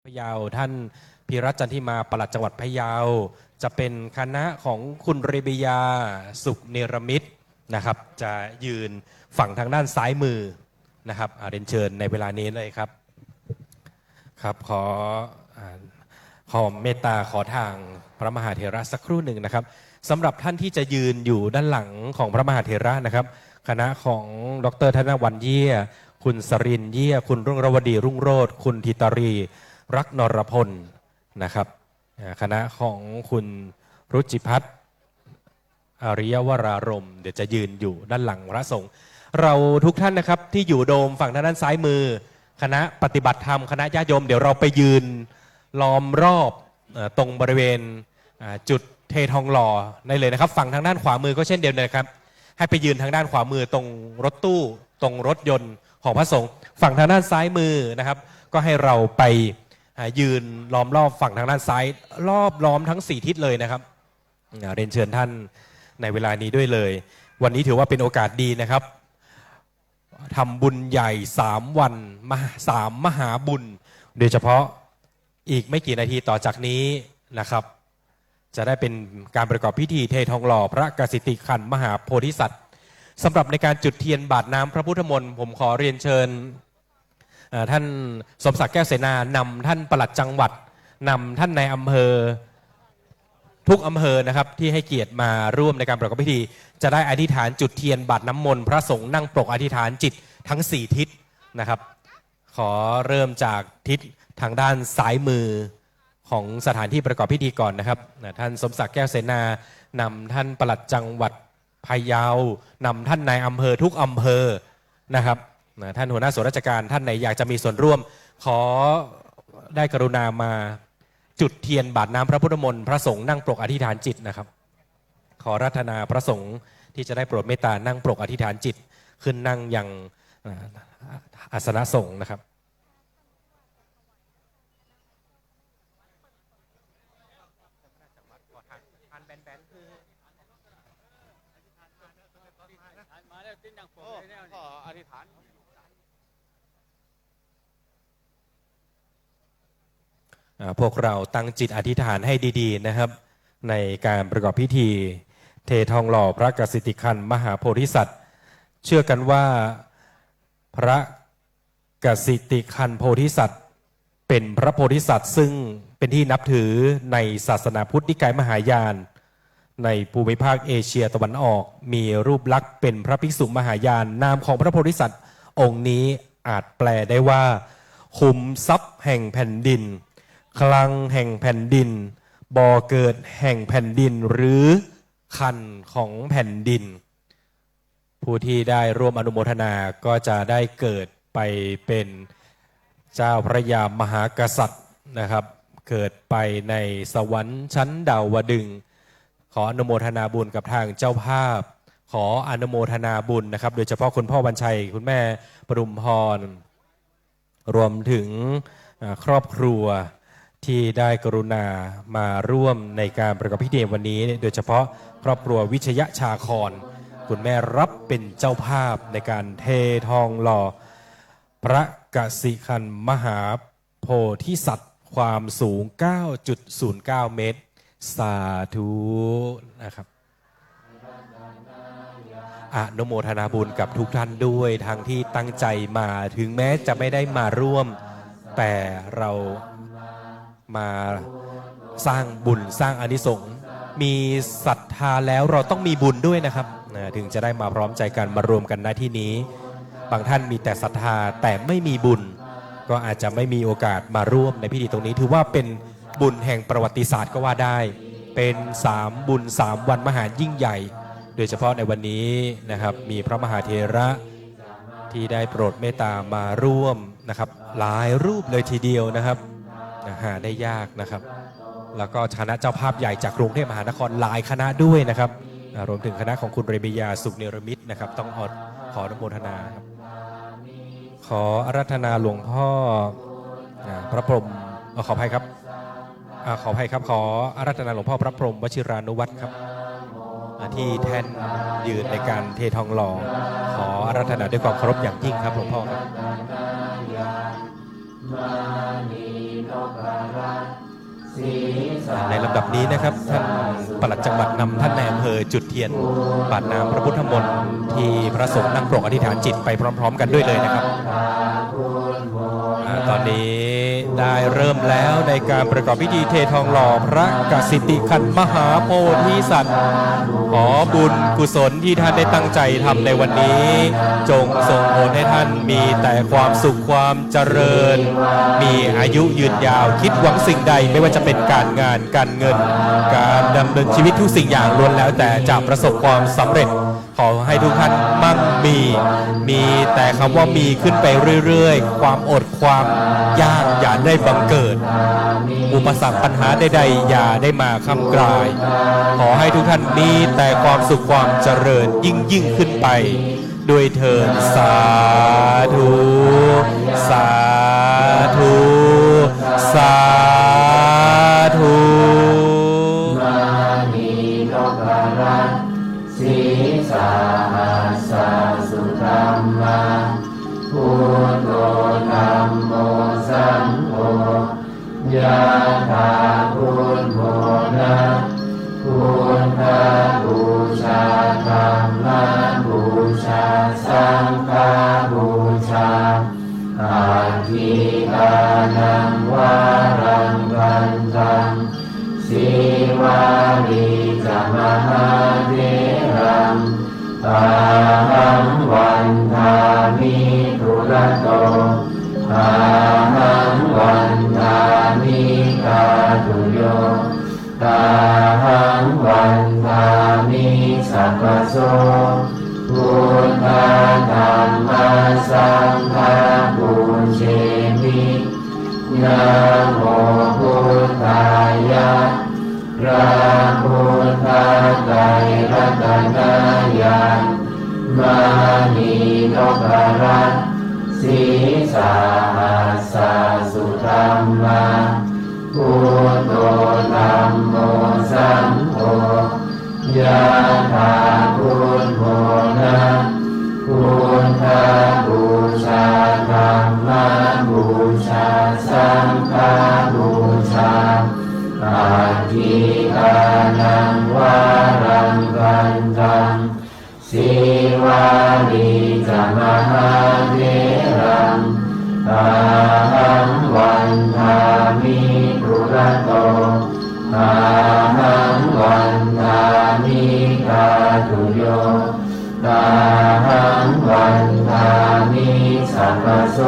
พะเยาท่านพีรัตน์จันทิมาปลัดจังหวัดพะเยาจะเป็นคณะของคุณเรเบียาสุขเนรมิตนะครับจะยืนฝั่งทางด้านซ้ายมือนะครับเรียนเชิญในเวลานี้เลยครับครับขอเมตตาขอทางพระมหาเถระสักครู่หนึ่งนะครับสำหรับท่านที่จะยืนอยู่ด้านหลังของพระมหาเถระนะครับคณะของดร.ธนวรรณเยี่ยคุณสรินเยี่ยคุณรุ่งรวดีรุ่งโรจน์คุณธิตารีรักนรพลนะครับคณะของคุณรุจิพัฒน์อริยวรารมเดี๋ยวจะยืนอยู่ด้านหลังพระสงฆ์เราทุกท่านนะครับที่อยู่โดมฝั่งด้านซ้ายมือคณะปฏิบัติธรรมคณะญาติโยมเดี๋ยวเราไปยืนล้อมรอบตรงบริเวณจุดเททองหล่อได้เลยนะครับฝั่งทางด้านขวามือก็เช่นเดียวกันครับให้ไปยืนทางด้านขวามือตรงรถตู้ตรงรถยนต์ของพระสงฆ์ฝั่งทางด้านซ้ายมือนะครับก็ให้เราไปยืนล้อมรอบฝั่งทางด้านซ้ายรอบล้อมทั้ง4ทิศเลยนะครับเรียนเชิญท่านในเวลานี้ด้วยเลยวันนี้ถือว่าเป็นโอกาสดีนะครับทำบุญใหญ่3วัน3มหาบุญโดยเฉพาะอีกไม่กี่นาทีต่อจากนี้นะครับจะได้เป็นการประกอบพิธีเททองหล่อพระกสิติขันธ์มหาโพธิสัตว์สำหรับในการจุดเทียนบาทน้ำพระพุทธมนต์ผมขอเรียนเชิญท่านสมศักดิ์แก้วเสนานำท่านปลัดจังหวัดนำท่านในอำเภอทุกอำเภอนะครับที่ให้เกียรติมาร่วมในการประกอบพิธีจะได้อธิษฐานจุดเทียนบาทน้ำมนต์พระสงฆ์นั่งปรกอธิษฐานจิตทั้ง4ทิศนะครับขอเริ่มจากทิศทางด้านซ้ายมือของสถานที่ประกอบพิธีก่อนนะครับท่านสมศักดิ์แก้วเสนานำท่านปลัดจังหวัดพะเยานำท่านนายอำเภอทุกอำเภอนะครับท่านหัวหน้าส่วนราชการท่านไหนอยากจะมีส่วนร่วมขอได้กรุณามาจุดเทียนบาทน้ำพระพุทธมนต์พระสงฆ์นั่งปรกอธิษฐานจิตนะครับขอรัตนาพระสงฆ์ที่จะได้โปรดเมตตานั่งปรกอธิษฐานจิตขึ้นนั่งยังอาสนะสงฆ์นะครับพวกเราตั้งจิตอธิษฐานให้ดีๆนะครับในการประกอบพิธีเททองหล่อพระกสิติขันธ์มหาโพธิสัตว์เชื่อกันว่าพระกสิติขันธ์โพธิสัตว์เป็นพระโพธิสัตว์ซึ่งเป็นที่นับถือในศาสนาพุทธนิกายมหายานในภูมิภาคเอเชียตะวันออกมีรูปลักษณ์เป็นพระภิกษุมหายานนามของพระโพธิสัตว์องค์นี้อาจแปลได้ว่าขุมทรัพย์แห่งแผ่นดินคลังแห่งแผ่นดินบ่อเกิดแห่งแผ่นดินหรือคันของแผ่นดินผู้ที่ได้ร่วมอนุโมทนาก็จะได้เกิดไปเป็นเจ้าพระยามหากษัตริย์นะครับเกิดไปในสวรรค์ชั้นดาวดึงส์ขออนุโมทนาบุญกับทางเจ้าภาพขออนุโมทนาบุญนะครับโดยเฉพาะคุณพ่อวันชัยคุณแม่ปรุมพรรวมถึงครอบครัวที่ได้กรุณามาร่วมในการประกอบพิธีวันนี้โดยเฉพาะครอบครัววิชยชาครคุณแม่รับเป็นเจ้าภาพในการเททองหล่อพระกสิขันธ์มหาโพธิสัตว์ความสูง 9.09 เมตรสาธุนะครับอนุโมทนาบุญกับทุกท่านด้วยทางที่ตั้งใจมาถึงแม้จะไม่ได้มาร่วมแต่เรามาสร้างบุญสร้างอานิสงส์มีศรัทธาแล้วเราต้องมีบุญด้วยนะครับถึงจะได้มาพร้อมใจกันมารวมกันณที่นี้บางท่านมีแต่ศรัทธาแต่ไม่มีบุญก็อาจจะไม่มีโอกาสมาร่วมในพิธีตรงนี้ถือว่าเป็นบุญแห่งประวัติศาสตร์ก็ว่าได้เป็น3บุญ3วันมหายิ่งใหญ่โดยเฉพาะในวันนี้นะครับมีพระมหาเถระที่ได้โปรดเมตตามาร่วมนะครับหลายรูปเลยทีเดียวนะครับหาได้ยากนะครับแล้วก็คณะเจ้าภาพใหญ่จากกรุงเทพมหานครหลายคณะด้วยนะครับรวมถึงคณะของคุณเรเบียาสุขเนรมิตนะครับต้องขออนุโมทนาครับขออาราธนาหลวงพ่อพระพรหมขออภัยครับขออภัยครับขออาราธนาหลวงพ่อพระพรหมวชิรานุวัตรครับที่แท่นยืนในการเททองหล่อขออาราธนาด้วยความเคารพอย่างยิ่งครับหลวงพ่อครับ ในลำดับนี้นะครับท่านปลัดจังหวัดนำท่านนายอำเภอจุดเทียนปาดน้ำพระพุทธมนต์ที่พระสงฆ์นั่งปรกอธิษฐานจิตไปพร้อมๆกันด้วยเลยนะครับตอนนี้ได้เริ่มแล้วในการประกอบพิธีเททองหล่อพระกสิติขันธ์มหาโพธิสัตว์ขอบุญกุศลที่ท่านได้ตั้งใจทำในวันนี้จงส่งผลให้ท่านมีแต่ความสุขความเจริญมีอายุยืนยาวคิดหวังสิ่งใดไม่ว่าจะเป็นการงานการเงินการดำเนินชีวิตทุกสิ่งอย่างล้วนแล้วแต่จะประสบความสำเร็จขอให้ทุกท่านมั่งมีแต่คำว่ามีขึ้นไปเรื่อยๆความอดความยากอย่าได้บังเกิดอุปสรรคปัญหาใดๆอย่าได้มาค้ำกรายขอให้ทุกท่านมีแต่ความสุขความเจริญยิ่งขึ้นไปด้วยเถิดสาธุสาธุสาธุศีสาหัสสะสุธัมมาพุทโธธัมโมสังโฆยะถาพุทโธนะพุทธบูชาธัมมบูชาสังฆบูชาอาทิกานังวารังวันตังสีวาลีจามหาเถรังอาหังวันทามิทุระโตอาหังวันทามิกาตุโยตาหังวันทามิสัพพโสพุทธะธัมมัสสังฆะปุเชมินะโมพุทธายะพระพุทธไตรรัตนญาณมณีนพรัตน์ศีสาหัสสะสุธัมมาพุทโธธัมโมสังโฆยะถาพุทโธนะพุทธบูชาธัมมบูชาสังฆบูชาอาทิกานังวารังวันตังสีวาลีจามหาเถรังอาหังวันทามิทุระโตอาหังวันทามิกาตุโยตาหังวันทามิสัพพโส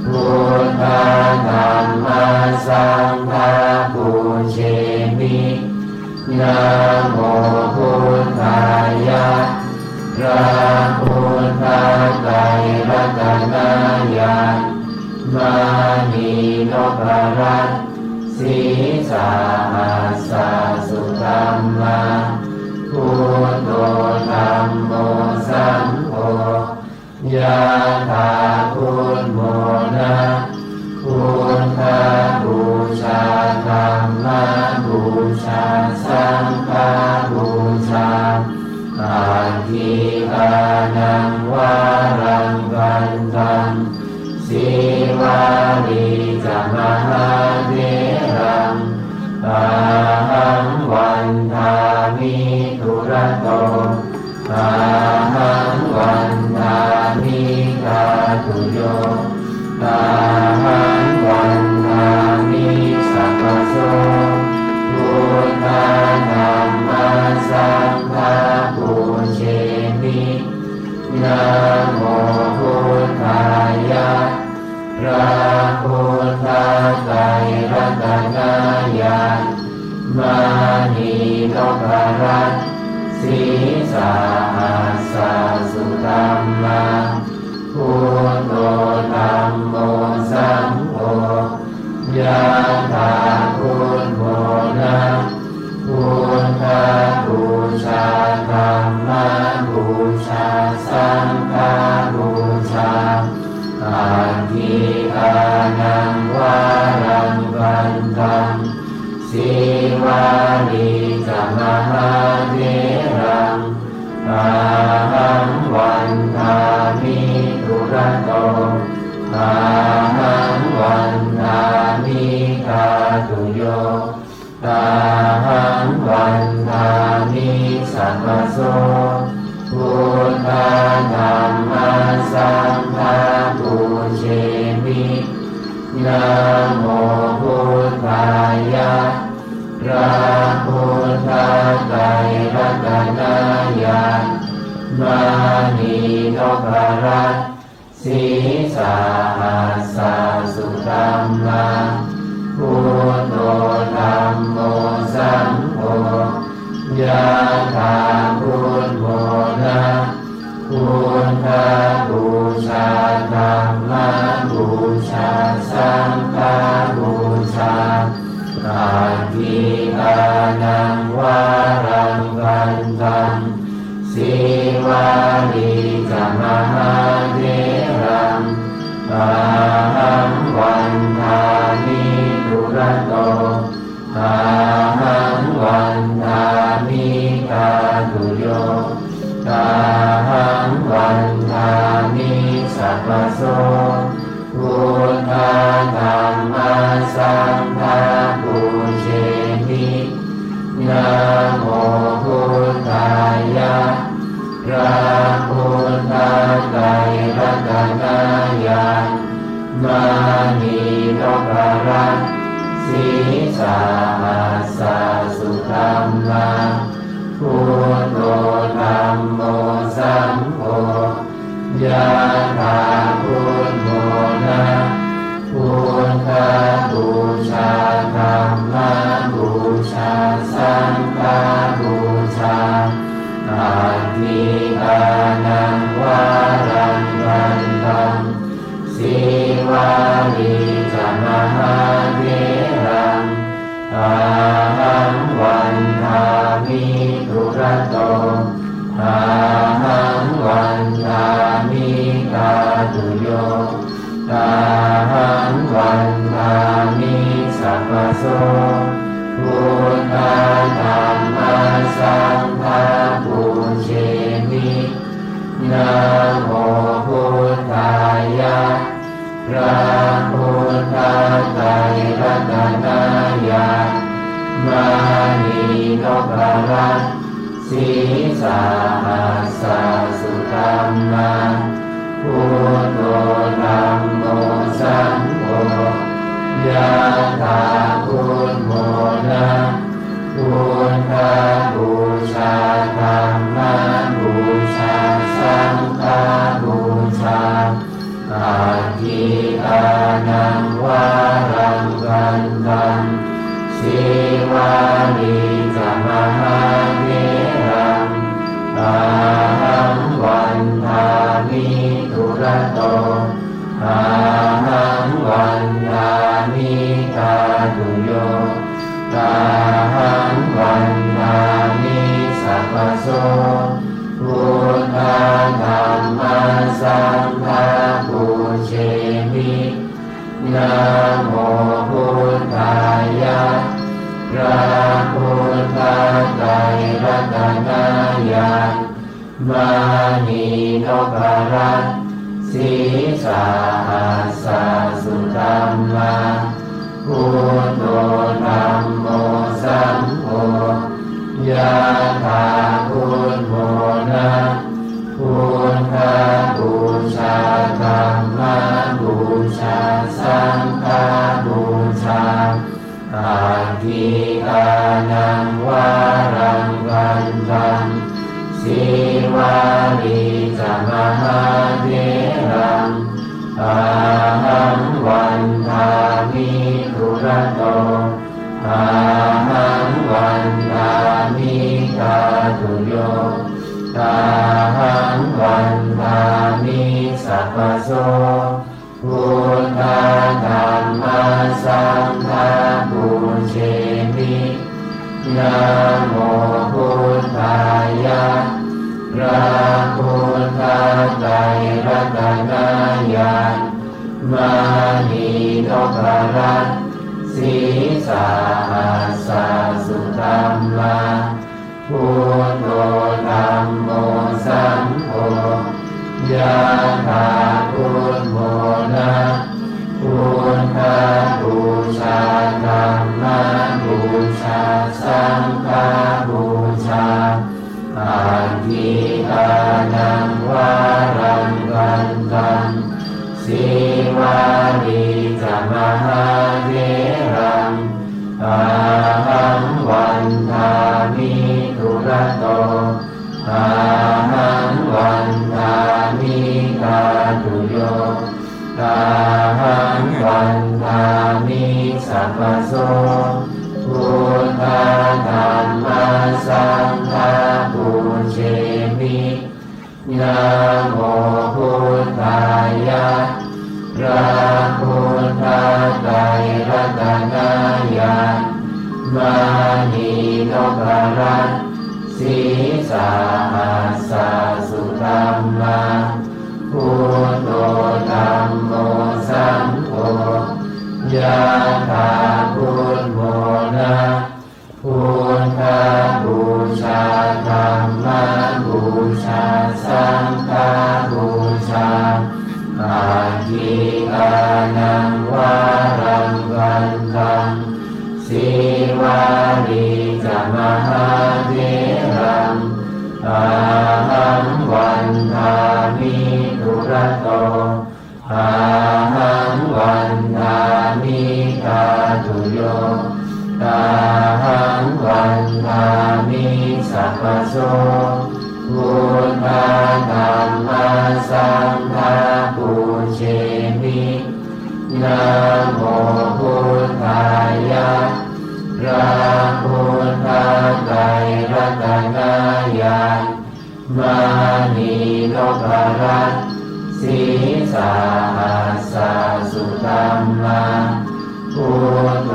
พุทธะธัมมัสสังฆะปุเชมินะโมพุทธายะพระพุทธไตรรัตนญาณมณีนพรัตน์ศีสาหัสสะสุธัมมาพุทโธธัมโมสังโฆยะถาพุทโธนะพุทธบูชาธัมมบูชาสังฆบูชาอาทิกานังวารังวันตังสีวาลีจามหาเถรังอาหังวันทามิทุระโตอาหังวันทามิกาตุโยตาหังวันทามิสัพพโสพุทธะธัมมัสสังฆะปุเชมินะโมพุทธายะพระพุทธไตรรัตนญาณมณีนพรัตน์ศีสาหัสสะสุธัมมาพุทโธธัมโมสังโฆยะถาพุทโธนะพุทธบูชาธัมมบูชาสังฆบูชาอาทิกานังวารังวันตังสีวาลีจามหาเถรังอาหังวันทามิทุระ ธัมมาสังฆาปูเชมินะโมพุทธายะพระพุทธไตรรัตนญาณมานีนพรัตน์สีสาหัสสะสุธัมมาพุทโธธัมโมสังโฆยะถาพุทโธนะพุทธบูชาธัมมบูชาสังฆบูชาอาทิตานังวารังวันตังสีวาลีจะมหาเถรังอาหังวันทามิตุระโตอาหังวันทามิกาตุโยตาหังวันทามิสัพพโสพุทธธัมมาสังฆาปูเชมินะโมพุทธายะพระพุทธไตรรัตนญาณมานีนพรัตน์สีสาหัสสะสุธัมมาพุทโธธัมโมสังโฆยะถาพุทโธนะพุทธบูชาธัมมบูชาสังฆบูชาอาทิตานังวารังวันตังสีวาลีจะมหาเถรังอาหังวันทามิตุระโตอาหังวันทามิกาตุโยตาหังวันทามิสัพพโสพุทธธัมมาสังฆาปูเชมินะโมพุทธายะพระพุทธไตรรัตนญาณมานีนพรัตน์สีสาหัสสะสุธัมมาพุทโธธัมโมสังโฆยะถาพุทโธนะพุทธบูชาธัมมบูชาสังฆบูชาอาทิตานังวารังวันตังสีวาลีจะมหาเถรังอาหังวันทามิตุระโตอาหังวันทามิกาตุโยตาหังวันทามิสัพพโสพุทธธัมมาสังฆาปูเชมินะโมพุทธายะพระพุทธไตรรัตนญาณมานีนพรัตน์สีสาหัสสะสุธัมมาพุทโธธัมโมสังโฆยะถาพุทโธนะพุทธบูชาธัมมบูชาสังฆบูชาอาทิตานังวารังวันตังสีวาลีจะมหาเถรังอาหังวันทามิตุระโตอาหังวันทามิกาตุโยตาหังวันทามิสัพพโสพุทธธัมมาสังฆาปูเชมินะโมพุทธายะพระพุทธไตรรัตนญาณมานีนพรัตน์สีสาหัสสะสุธัมมาพุทโธธัมโมสังโฆยะถาพุทโธนะพุทธบูชาธัมมบูชาสังฆบูชาอาทิตานังวา มิกาตุโยตาหังวันทามิสัพพโสพุทธธัมมาสังฆาปุเชมินะโมพุทธายะพระพุทธไตรรัตนายามานีนพรัตน์สีสาหัสสะสุธัมมาพุทโธธัมโมสังโฆยะถาพุทโมนะพุทธบูชาธัมมบูชาสังฆบูชาอาทิอานังวารังวันตังสีวารีจะมหาเถรังอาหังวันทามิทุระโตอาหังวันทามิกาตุโยตาหังวันทามิสัพพโสพุทธธัมมาสังฆาปุเชมินะโมพุทธายะพระพุทธไตรรัตนายามานีนพรัตน์สีสาหัสสะสุธัมมาพุทโธ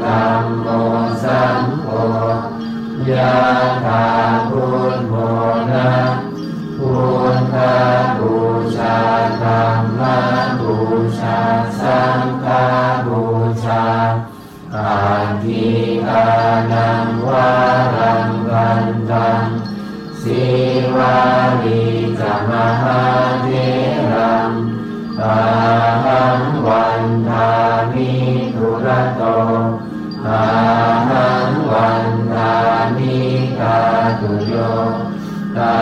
ธัมโมสังโฆยะถาพุทโมนะพุทธบูชาธัมมบูชาสังฆบูชาอาทิอานังวารังวันตังสีวารีจะมหาเถรังอาหังวันทามิทุระโตอาหังวันทามิกาตุโยตา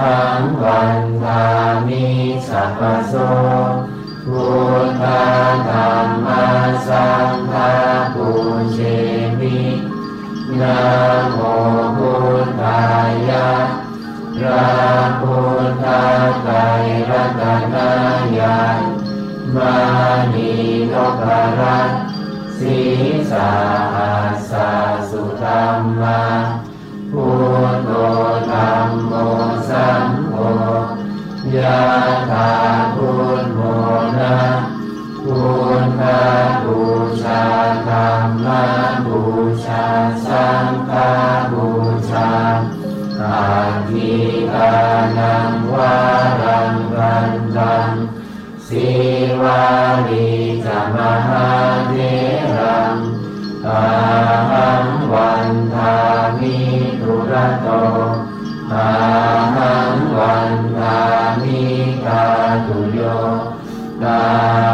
หังวันทามิสัพพโสพุทธธัมมาสังฆาปุเชมินะโมพุทธายะพระพุทธไตรรัตนายามานีนพรัตน์สีสาหัสสะสุธัมมาพุทโธธัมโมสังโฆยะถาพุทโมนะพุทธบูชาธัมมบูชาสังฆบูชาอาทิอานังวารังวันตังสีวารีจะมหาเถรังอาหังวันทามิทุระโตอาหังวันทามิกาตุโยตา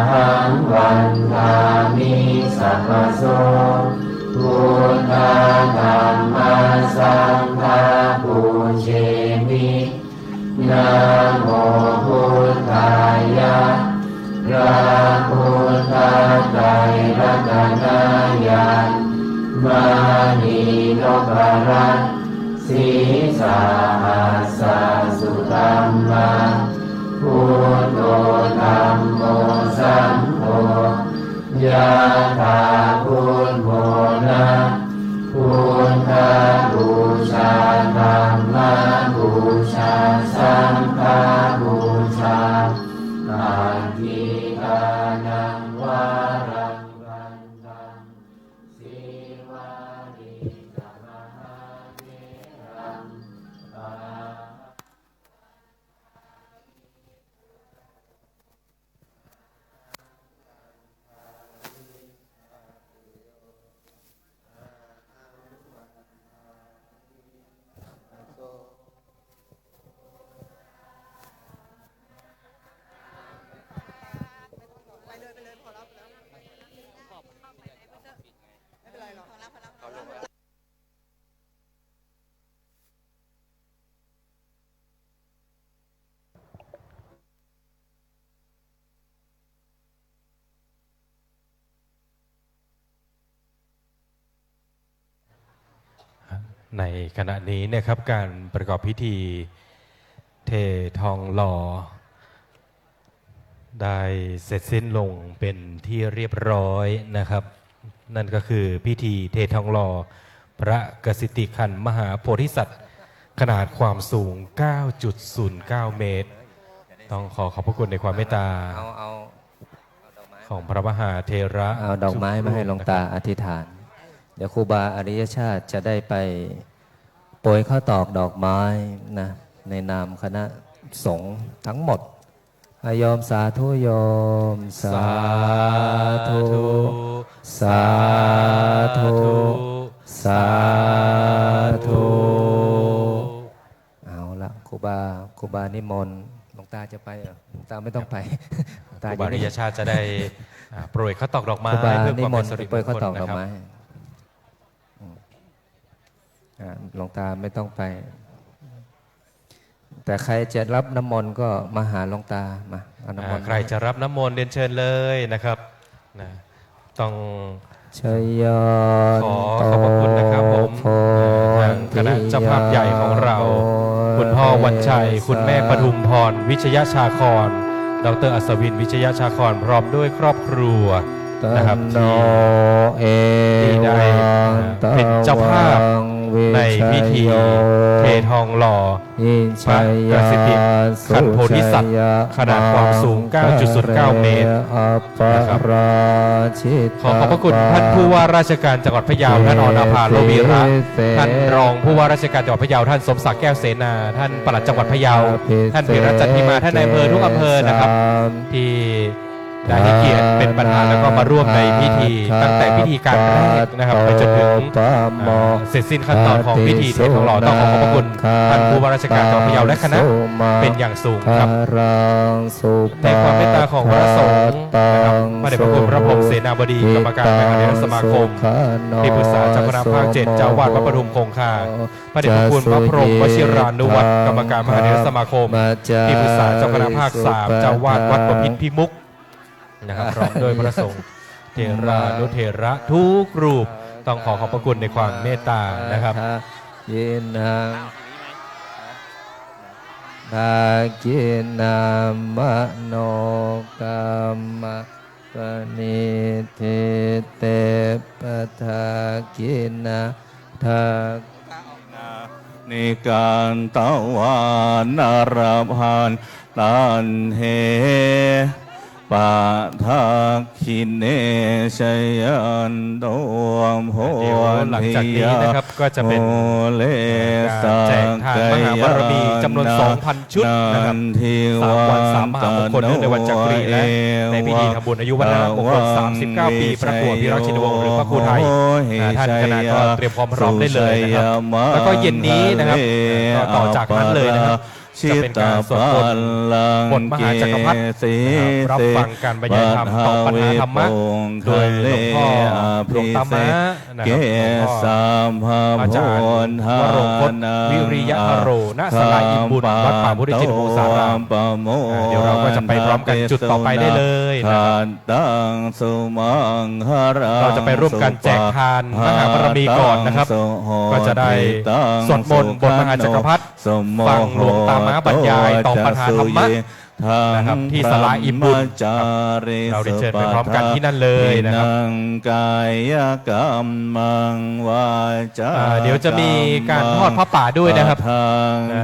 หังวันทามิสัพพโสพุทธธัมมาสังฆาปุเชมินะโมพุทธายะพระพุทธไตรรัตนายามานีนพรัตน์สีสาหัสสะสุธัมมาพุทโธธัมโมสังโฆยะถาพุทโมนะพุทธบูชาธัมมบูชาสังฆบูชาอาทิอานังวารังวันตังสีวารีจะมหาเถรังอา ในขณะนี้นะครับการประกอบพิธีเททองหล่อ ได้เสร็จสิ้นลงเป็นที่เรียบร้อยนะครับ นั่นก็คือพิธีเททองหล่อพระกสิติขันธ์มหาโพธิสัตว์ขนาดความสูง 9.09 เมตร ต้องขอบพระคุณในความเมตตาของพระมหาเถระ เอาดอกไม้มาให้หลวงตาอธิษฐาน เดี๋ยวครูบาอริยชาติจะได้ไปโปรยข้าวตอกดอกไม้นะในนามคณะสงฆ์ทั้งหมดโยมสาธุโยมสาธุสาธุสาธุเอาละครูบานิมนต์หลวงตาจะไปเหรอหลวงตาไม่ต้องไปหลวง ครูบาอริยชาติจะได้โปรยข้าวตอกดอกไม้ ครูบา เพื่อ นิ ความ ม เป็น นต์ สิริ ไป มง เขา คล ตอกด นะ อก ครับ ไม้หลวงตาไม่ต้องไป แต่ใครจะรับน้ำมนต์ก็มาหาหลวงตามาเอาน้ำมนต์ ใครจะรับน้ำมนต์เรียนเชิญเลยนะครับนะต้อง ชัยยอน ขอบพระคุณนะครับผมทางคณะเจ้าภาพใหญ่ของเรา คุณพ่อวันชัย คุณแม่ปทุมพร วิชยชาคร ดรอัศวิน วิชยชาคร พร้อมด้วยครอบครัวนะครับที่ได้เป็นเจ้าภาพในพิธีเททองหล่อพระกสิติขันธ์โพธิสัตว์ขนาดความสูง 9.09 เมตรนะครับขอขอบพระคุณท่านผู้ว่าราชการจังหวัดพะเยาท่านอนาภาโลวีระท่านรองผู้ว่าราชการจังหวัดพะเยาท่านสมศักดิ์แก้วเสนาท่านปลัดจังหวัดพะเยาท่านพิรัตน์จันทิมาท่านนายอำเภอทุกอำเภอนะครับที่ได้ให้เกียรติเป็นประธานแล้วก็มาร่วมในพิธีตั้งแต่พิธีการแรกนะครับไปจนถึงเสร็จสิ้นขั้นตอนของพิธีเททองหล่อต้องขอขอบพระคุณท่านผู้ว่าราชการจังหวัดพะเยาและคณะเป็นอย่างสูงครับในความเมตตาของพระสงฆ์นะครับพระเดชพระคุณพระพรหมเสนาบดีกรรมการมหาเถรสมาคมที่ปรึกษาเจ้าคณะภาค 7เจ้าวาดวัดปทุมคงคาพระเดชพระคุณพระพรหมวชิรานุวัตรกรรมการมหาเถรสมาคมที่ปรึกษาเจ้าคณะภาค 3เจ้าวาดวัดประพิตรพิมุขนะครับพร้อมด้วยพระสงฆ์เถรานุเถระทุกรูปต้องขอขอบพระคุณในความเมตตานะครับยินังภากินามโนกรรมปณิทิเตปทากินาทานิการตวานารพันตันเหปะทักขิเนชยันโตมโห เดี๋ยวหลังจากนี้นะครับก็จะเป็นการแจกทานมหาบารมีจำนวน 2,000 ชุดนะครับ3 วัน 3 มหามงคลเนื่องในวันจักรีและในพิธีทำบุญอายุวัฒนมงคล39 ปีประกวดพิรักษ์ชินวงศ์หรือพระครูไทยท่านคณะก็เตรียมความพร้อมได้เลยนะครับแล้วก็เย็นนี้นะครับก็ต่อจากนั้นเลยนะครับจะเป็นการสวดมนต์บทมหาจักรพรรดิรับฟังการบรรยายธรรมตอบปัญหาธรรมะโดยหลวงพ่อหลวงตามะนะครับหลวงพ่ออาจารย์วโรคตวิริยะโรณศาลาอิมบุญวัดป่าพุทธจิตโมสารามเดี๋ยวเราก็จะไปพร้อมกันจุดต่อไปได้เลยนะครับเราจะไปร่วมกันแจกทานมหาบารมีก่อนนะครับก็จะได้สวดมนต์บทมหาจักรพรรดิฟังหลวงตามะบรรยายตอบปัญหาธรรมะนะครับที่ศาลาอิมบุญเราได้เชิญไปพร้อมกันที่นั่นเลยนะครับกายกรรมังวาจาเดี๋ยวจะมีการทอดพระป่าด้วยนะครับ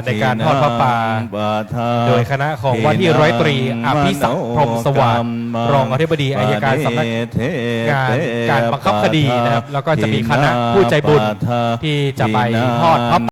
ในการทอดพระป่าโดยคณะของว่าที่ร้อยตรีอภิศักดิ์พรหมสวัสดิ์รองอธิบดีอัยการสำนักงานการบังคับคดีนะครับแล้วก็จะมีคณะผู้ใจบุญที่จะไปทอดพระ